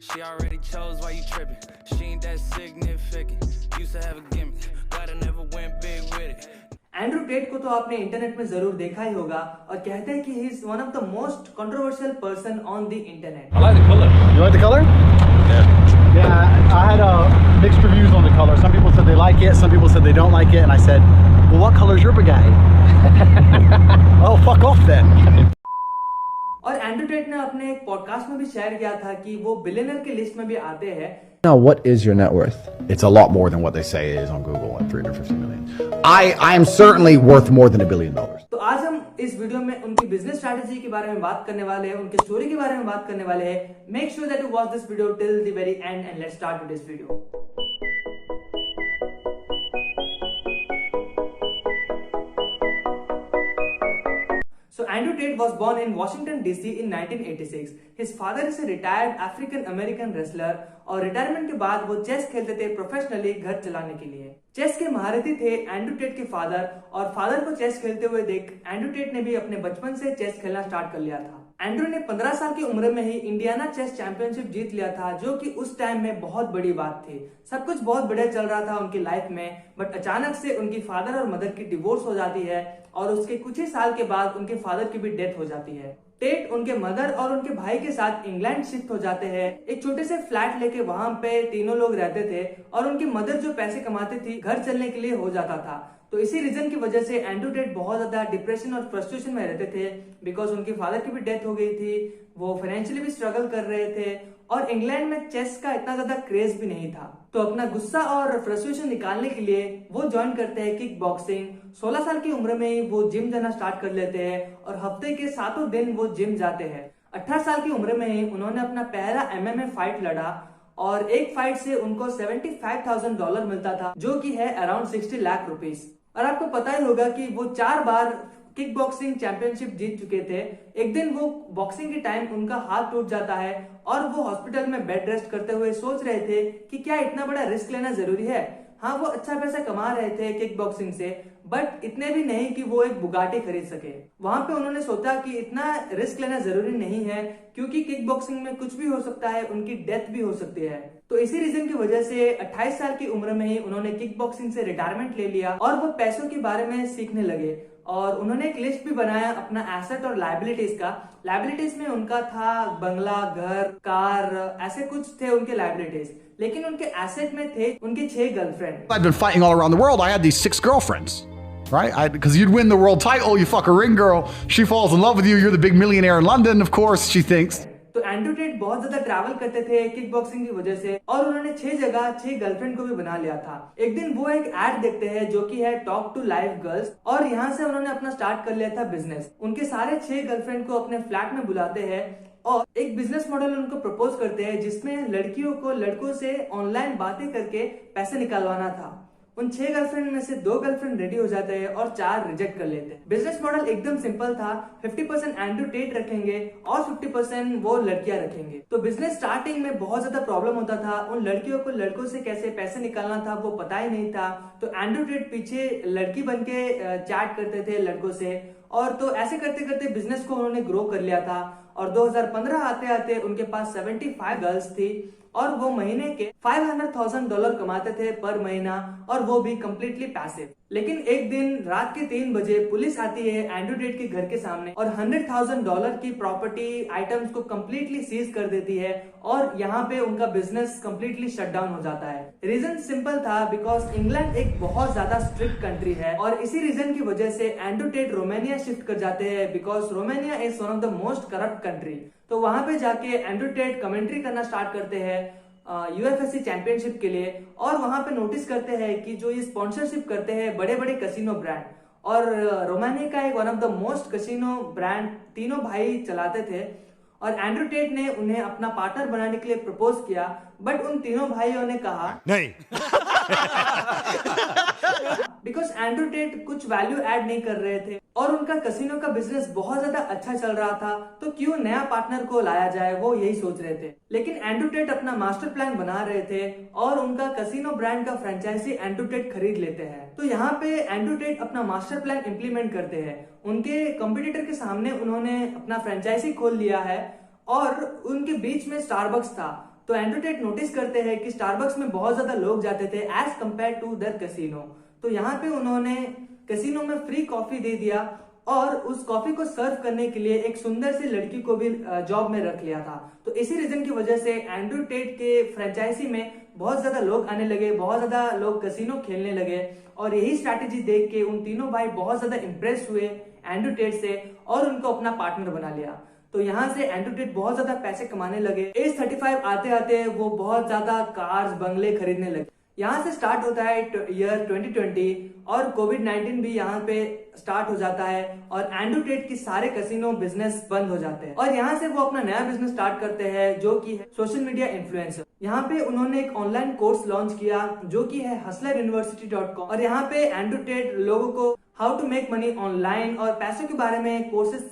She already chose why you tripping. She ain't that significant. Used to have a gimmick, but I never went big with it. Andrew Tate को तो आपने internet में जरूर देखा ही होगा और कहते हैं कि he is one of the most controversial person on the internet. I like the color. You like the color? Yeah. Yeah, I had mixed reviews on the color. Some people said they like it, some people said they don't like it, and I said, well, what color is your Bugatti? Oh, fuck off then. और Andrew Tate ने अपने एक podcast में भी share किया था कि वो बिलियनर की लिस्ट में भी आते हैं। Now, what is your net worth? It's a lot more than what they say it is on Google at 350 million. I am certainly worth more than $1 billion. तो आज हम इस वीडियो में उनकी बिजनेस स्ट्रैटेजी के बारे में बात करने वाले हैं, उनके स्टोरी के बारे में बात करने वाले हैं। Make sure that you watch this video till the very and and let's start with this video. So Andrew Tate was born in Washington DC in 1986. His father is a retired African American wrestler और retirement के बाद वो chess खेलते थे professionally घर चलाने के लिए। चेस के महारथी थे एंड्रू टेट के फादर और फादर को चेस खेलते हुए देख एंड्रू टेट ने भी अपने बचपन से चेस खेलना स्टार्ट कर लिया था। एंड्रू ने 15 साल की उम्र में ही इंडियाना चेस चैंपियनशिप जीत लिया था, जो कि उस टाइम में बहुत बड़ी बात थी। सब कुछ बहुत बढ़िया चल रहा था उनकी लाइफ में, बट अचानक से उनकी फादर और मदर की डिवोर्स हो जाती है और उसके कुछ ही साल के बाद उनके फादर की भी डेथ हो जाती है। टेट उनके मदर और उनके भाई के साथ इंग्लैंड शिफ्ट हो जाते हैं। एक छोटे से फ्लैट लेके वहां पे तीनों लोग रहते थे और उनकी मदर जो पैसे कमाती थी घर चलने के लिए हो जाता था। तो इसी रीजन की वजह से एंड्रू टेट बहुत ज्यादा डिप्रेशन और फ्रस्ट्रेशन में रहते थे, बिकॉज उनके फादर की भी डेथ हो गई थी, वो फाइनेंशियली भी स्ट्रगल कर रहे थे और इंग्लैंड में चेस का इतना ज्यादा क्रेज भी नहीं था। तो अपना गुस्सा और फ्रस्ट्रेशन निकालने के लिए वो ज्वाइन करते हैं किक बॉक्सिंग। 16 साल की उम्र में ही वो जिम जाना स्टार्ट कर लेते हैं और हफ्ते के 7 दिन वो जिम जाते हैं। 18 साल की उम्र में ही उन्होंने अपना पहला MMA फाइट लड़ा और एक फाइट से उनको $75,000 मिलता था, जो कि है अराउंड 60 लाख रुपीस। और आपको पता ही होगा कि वो 4 बार किक बॉक्सिंग चैंपियनशिप जीत चुके थे। एक दिन वो बॉक्सिंग के टाइम उनका हाथ टूट जाता है और वो हॉस्पिटल में बेड रेस्ट करते हुए सोच रहे थे कि क्या इतना बड़ा रिस्क लेना जरूरी है। हाँ, वो अच्छा पैसा कमा रहे थे किक बॉक्सिंग से, बट इतने भी नहीं कि वो एक बुगाटी खरीद सके। वहां पे उन्होंने सोचा कि इतना रिस्क लेना जरूरी नहीं है, क्योंकि किक बॉक्सिंग में कुछ भी हो सकता है, उनकी डेथ भी हो सकती है। तो इसी रीजन की वजह से 28 साल की उम्र में ही उन्होंने किक बॉक्सिंग से रिटायरमेंट ले लिया और वो पैसों के बारे में सीखने लगे। और उन्होंने एक लिस्ट भी बनाया अपना एसेट और लायबिलिटीज का। लायबिलिटीज में उनका था बंगला, घर, कार, ऐसे कुछ थे उनके लायबिलिटीज, लेकिन उनके एसेट में थे उनके 6 girlfriend. I've been fighting all around the world. I had these 6 girlfriends, right? Because you'd win the world title, you fuck a ring girl, she falls in love with you, you're the big millionaire in London, of course, she thinks. तो Andrew Tate बहुत ज्यादा travel करते थे kick boxing की वजह से और उन्होंने 6 जगह 6 गर्लफ्रेंड को भी बना लिया था। एक दिन वो एक एड देखते हैं जो कि है टॉक टू लाइव गर्ल्स और यहाँ से उन्होंने अपना स्टार्ट कर लिया था बिजनेस। उनके सारे 6 गर्लफ्रेंड को अपने फ्लैट में बुलाते हैं और एक बिजनेस मॉडल उनको प्रपोज करते हैं, जिसमें लड़कियों को लड़कों से ऑनलाइन बातें करके पैसे निकालवाना था। उन 6 गर्लफ्रेंड में से 2 गर्लफ्रेंड रेडी हो जाते हैं और 4 रिजेक्ट कर लेते हैं। बिजनेस मॉडल एकदम सिंपल था, 50% एंड्रू टेट रखेंगे और 50% वो लड़कियां रखेंगे। तो बिजनेस स्टार्टिंग में बहुत ज्यादा प्रॉब्लम होता था, उन लड़कियों को लड़कों से कैसे पैसे निकालना था वो पता ही नहीं था। तो एंड्रू टेट पीछे लड़की बन के चैट करते थे लड़कों से, और तो ऐसे करते करते बिजनेस को उन्होंने ग्रो कर लिया था। और 2015 आते आते उनके पास 75 गर्ल्स थी और वो महीने के $500,000 कमाते थे पर महीना, और वो भी कम्प्लीटली पैसिव। लेकिन एक दिन रात के 3 बजे पुलिस आती है एंड्रू टेट के घर के सामने और $100,000 की प्रॉपर्टी आइटम्स को कम्प्लीटली सीज कर देती है और यहाँ पे उनका बिजनेस कम्प्लीटली शट डाउन हो जाता है। रीजन सिंपल था, बिकॉज इंग्लैंड एक बहुत ज्यादा स्ट्रिक्ट कंट्री है और इसी रीजन की वजह से एंड्रू टेट रोमानिया शिफ्ट कर जाते हैं, because Romania is one of the most corrupt country. तो वहां पे जाके एंड्रू टेट कमेंट्री करना स्टार्ट करते हैं UFC चैंपियनशिप के लिए और वहां पे नोटिस करते हैं कि जो ये स्पॉन्सरशिप करते हैं बड़े बड़े कसिनो ब्रांड, और रोमानिया का एक one of the most casino brand तीनों भाई चलाते थे और एंड्रू टेट ने उन्हें अपना पार्टनर बनाने के लिए प्रपोज किया, बट उन तीनों भाइयों ने कहा नहीं। बिकॉज एंड्रू टेट कुछ वैल्यू ऐड नहीं कर रहे थे और उनका कसिनो का बिजनेस बहुत ज्यादा अच्छा चल रहा था, तो क्यों नया पार्टनर को लाया जाए, वो यही सोच रहे थे। लेकिन एंड्रू टेट अपना मास्टर प्लान बना रहे थे और उनका कसिनो ब्रांड का फ्रेंचाइजी एंड्रू टेट खरीद लेते हैं। तो यहाँ पे एंड्रू टेट अपना मास्टर प्लान इंप्लीमेंट करते हैं। उनके कंपटीटर के सामने उन्होंने अपना फ्रेंचाइजी खोल लिया है और उनके बीच में स्टारबक्स था तो एंड्रू टेट नोटिस करते हैं कि स्टारबक्स में बहुत ज्यादा लोग जाते थे as compare to the casino. तो यहाँ पे उन्होंने कैसीनो में फ्री कॉफी दे दिया और उस कॉफी को सर्व करने के लिए एक सुंदर सी लड़की को भी जॉब में रख लिया था। तो इसी रीजन की वजह से एंड्रू टेट के फ्रेंचाइजी में बहुत ज्यादा लोग आने लगे, बहुत ज्यादा लोग कैसीनो खेलने लगे और यही स्ट्रैटेजी देख के उन तीनों भाई बहुत ज्यादा इंप्रेस हुए एंड्रू टेट से और उनको अपना पार्टनर बना लिया। तो यहाँ से एंड्रू टेट बहुत ज्यादा पैसे कमाने लगे। एज 35 आते आते वो बहुत ज्यादा कार्स बंगले खरीदने लगे। यहाँ से स्टार्ट होता है ईयर 2020 और कोविड-19 भी यहाँ पे स्टार्ट हो जाता है और एंड्रू टेट की सारे कैसीनो बिजनेस बंद हो जाते हैं और यहाँ से वो अपना नया बिजनेस स्टार्ट करते हैं जो कि है सोशल मीडिया इन्फ्लुएंसर। यहाँ पे उन्होंने एक ऑनलाइन कोर्स लॉन्च किया जो कि है hustleruniversity.com और यहाँ पे एंड्रू टेट लोगों को how to make money online और पैसों के बारे में कोर्सेज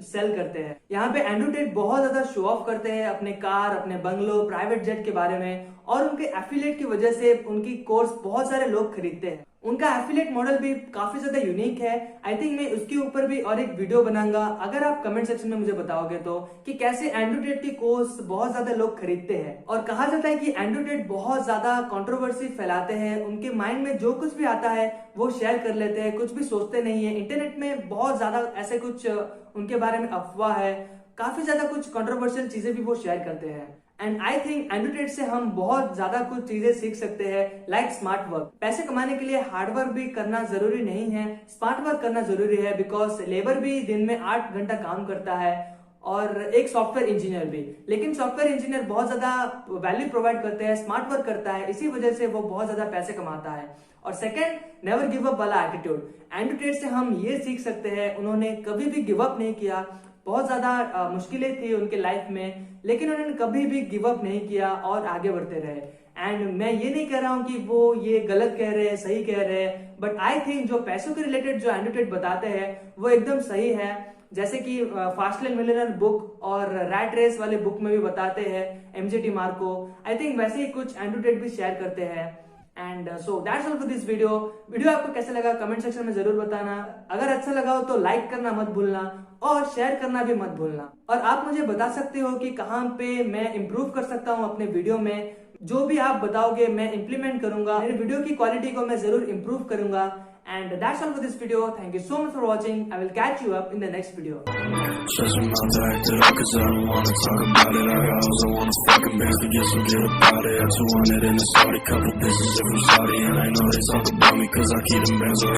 सेल करते हैं। यहाँ पे एंड्रू टेट बहुत ज्यादा शो ऑफ करते हैं अपने कार, अपने बंगलो, प्राइवेट जेट के बारे में और उनके एफिलिएट की वजह से उनकी कोर्स बहुत सारे लोग खरीदते हैं। उनका एफिलिएट मॉडल भी काफी ज्यादा यूनिक है। आई थिंक मैं उसके ऊपर भी और एक वीडियो बनाऊंगा अगर आप कमेंट सेक्शन में मुझे बताओगे तो कि कैसे एंड्रू टेट की कोर्स बहुत ज्यादा लोग खरीदते हैं। और कहा जाता है कि एंड्रू टेट बहुत ज्यादा कंट्रोवर्सी फैलाते हैं, उनके माइंड में जो कुछ भी आता है वो शेयर कर लेते हैं, कुछ भी सोचते नहीं है। इंटरनेट में बहुत ज्यादा ऐसे कुछ उनके बारे में अफवाह है, काफी ज्यादा कुछ कंट्रोवर्शियल चीजें भी वो शेयर करते हैं। And I think Andrew Tate से हम बहुत ज्यादा कुछ चीजें सीख सकते हैं लाइक स्मार्ट वर्क। पैसे कमाने के लिए हार्ड वर्क भी करना जरूरी नहीं है, स्मार्ट वर्क करना जरूरी है बिकॉज लेबर भी दिन में 8 घंटा काम करता है और एक सॉफ्टवेयर इंजीनियर भी। लेकिन सॉफ्टवेयर इंजीनियर बहुत ज्यादा वैल्यू प्रोवाइड करते हैं, स्मार्ट वर्क करता है, इसी वजह से वो बहुत ज्यादा पैसे कमाता है। और सेकंड, नेवर गिव अप वाला एटीट्यूड। एंड्रू टेट से हम ये सीख सकते हैं, उन्होंने कभी भी गिव अप नहीं किया। बहुत ज्यादा मुश्किलें थी उनके लाइफ में लेकिन उन्होंने कभी भी गिव अप नहीं किया और आगे बढ़ते रहे। एंड मैं ये नहीं कह रहा हूँ कि वो ये गलत कह रहे हैं, सही कह रहे हैं, बट आई थिंक जो पैसों के रिलेटेड जो एंड्रू टेट बताते हैं वो एकदम सही है। जैसे कि फास्ट लेन मिलियनेयर बुक और रैट रेस वाले बुक में भी बताते हैं MGT मार्को। आई थिंक वैसे ही कुछ एंड्रू टेट भी शेयर करते हैं। And so that's all for this video आपको कैसा लगा कमेंट सेक्शन में जरूर बताना। अगर अच्छा लगा हो तो लाइक करना मत भूलना और शेयर करना भी मत भूलना। और आप मुझे बता सकते हो कि कहाँ पे मैं इंप्रूव कर सकता हूँ अपने वीडियो में। जो भी आप बताओगे मैं इंप्लीमेंट करूंगा, मेरे वीडियो की क्वालिटी को मैं जरूर इंप्रूव करूंगा। And that's all for this video. Thank you so much for watching. I will catch you up in the next video. Shut your mouth, act it up, cause I don't wanna talk about it. I got hoes, I wanna fucking bands to get some get about it. I 200 in the Saudi, couple bitches if I'm Saudi, and I know they talk about me cause I keep them bands around.